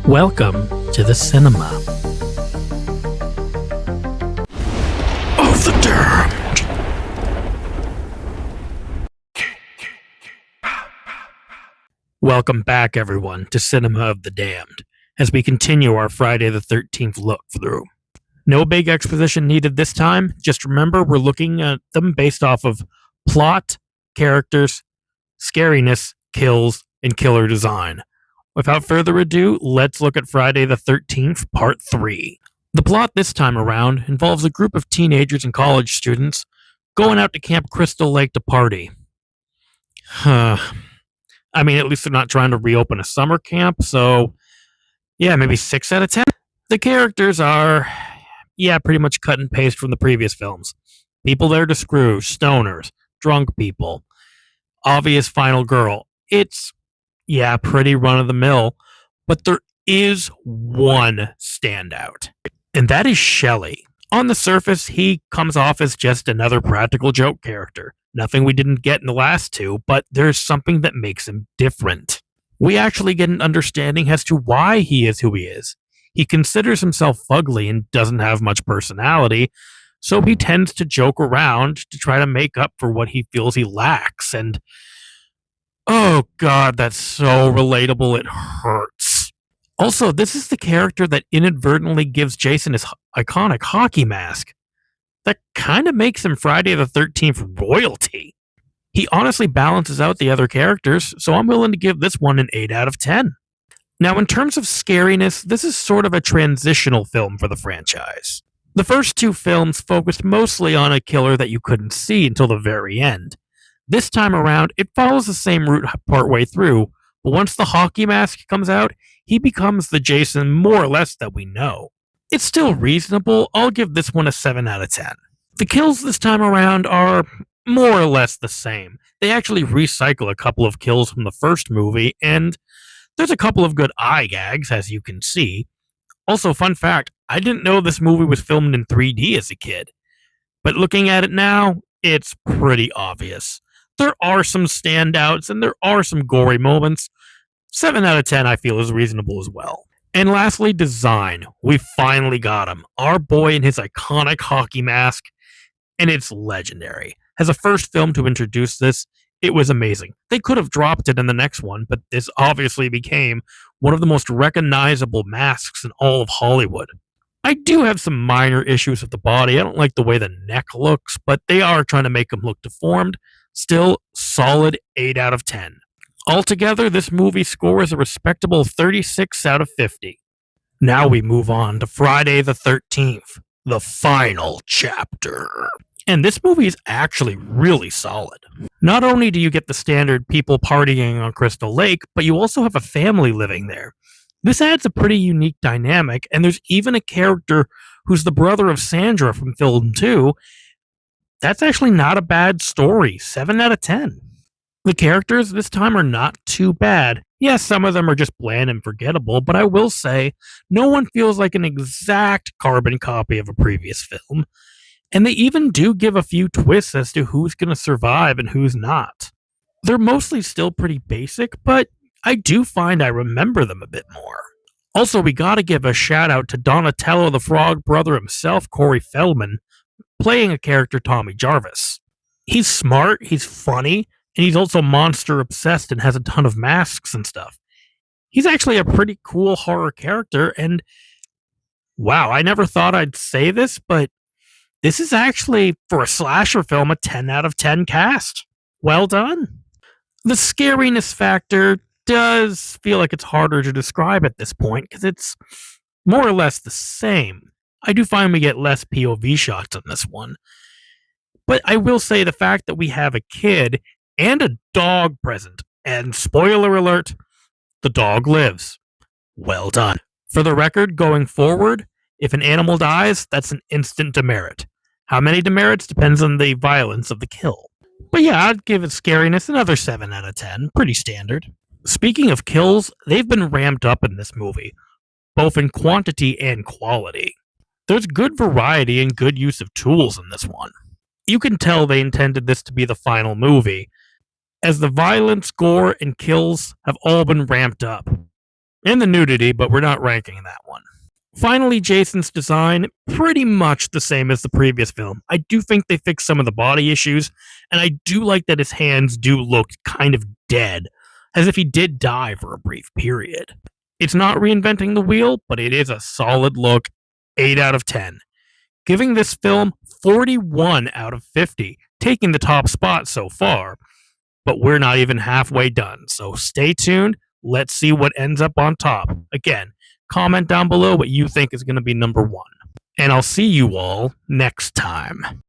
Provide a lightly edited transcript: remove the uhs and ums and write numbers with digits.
Welcome to the cinema of the damned. Welcome back, everyone, to Cinema of the Damned, as we continue our Friday the 13th look through. No big exposition needed this time. Just remember, we're looking at them based off of plot, characters, scariness, kills, and killer design. Without further ado, let's look at Friday the 13th, Part 3. The plot this time around involves a group of teenagers and college students going out to Camp Crystal Lake to party. I mean, at least they're not trying to reopen a summer camp, so yeah, maybe 6 out of 10. The characters are, pretty much cut and paste from the previous films. People there to screw, stoners, drunk people, obvious final girl. It's pretty run-of-the-mill, but there is one standout, and that is Shelley. On the surface, he comes off as just another practical joke character. Nothing we didn't get in the last two, but there's something that makes him different. We actually get an understanding as to why he is who he is. He considers himself fugly and doesn't have much personality, so he tends to joke around to try to make up for what he feels he lacks, and oh god, that's so relatable, it hurts. Also, this is the character that inadvertently gives Jason his iconic hockey mask. That kind of makes him Friday the 13th royalty. He honestly balances out the other characters, so I'm willing to give this one an 8 out of 10. Now, in terms of scariness, this is sort of a transitional film for the franchise. The first two films focused mostly on a killer that you couldn't see until the very end. This time around, it follows the same route partway through, but once the hockey mask comes out, he becomes the Jason more or less that we know. It's still reasonable. I'll give this one a 7 out of 10. The kills this time around are more or less the same. They actually recycle a couple of kills from the first movie, and there's a couple of good eye gags, as you can see. Also, fun fact, I didn't know this movie was filmed in 3D as a kid, but looking at it now, it's pretty obvious. There are some standouts, and there are some gory moments. 7 out of 10 I feel is reasonable as well. And lastly, design. We finally got him. Our boy in his iconic hockey mask, and it's legendary. As a first film to introduce this, it was amazing. They could have dropped it in the next one, but this obviously became one of the most recognizable masks in all of Hollywood. I do have some minor issues with the body. I don't like the way the neck looks, but they are trying to make him look deformed. Still, solid 8 out of 10. Altogether, this movie scores a respectable 36 out of 50. Now we move on to Friday the 13th, the final chapter. And this movie is actually really solid. Not only do you get the standard people partying on Crystal Lake, but you also have a family living there. This adds a pretty unique dynamic, and there's even a character who's the brother of Sandra from film 2. That's actually not a bad story. 7 out of 10. The characters this time are not too bad. Yes, some of them are just bland and forgettable, but I will say, no one feels like an exact carbon copy of a previous film. And they even do give a few twists as to who's going to survive and who's not. They're mostly still pretty basic, but I do find I remember them a bit more. Also, we gotta give a shout out to Donatello the Frog brother himself, Corey Feldman, playing a character Tommy Jarvis. He's smart, he's funny, and he's also monster obsessed and has a ton of masks and stuff. He's actually a pretty cool horror character, and wow, I never thought I'd say this, but this is actually, for a slasher film, a 10 out of 10 cast. Well done. The scariness factor does feel like it's harder to describe at this point, because it's more or less the same. I do find we get less POV shots on this one. But I will say the fact that we have a kid and a dog present, and spoiler alert, the dog lives. Well done. For the record, going forward, if an animal dies, that's an instant demerit. How many demerits depends on the violence of the kill. But yeah, I'd give it scariness another 7 out of 10. Pretty standard. Speaking of kills, they've been ramped up in this movie, both in quantity and quality. There's good variety and good use of tools in this one. You can tell they intended this to be the final movie, as the violence, gore, and kills have all been ramped up. and the nudity, but we're not ranking that one. Finally, Jason's design, pretty much the same as the previous film. I do think they fixed some of the body issues, and I do like that his hands do look kind of dead, as if he did die for a brief period. It's not reinventing the wheel, but it is a solid look, 8 out of 10. Giving this film 41 out of 50, taking the top spot so far. But we're not even halfway done, so stay tuned. Let's see what ends up on top. Again, comment down below what you think is going to be number one. And I'll see you all next time.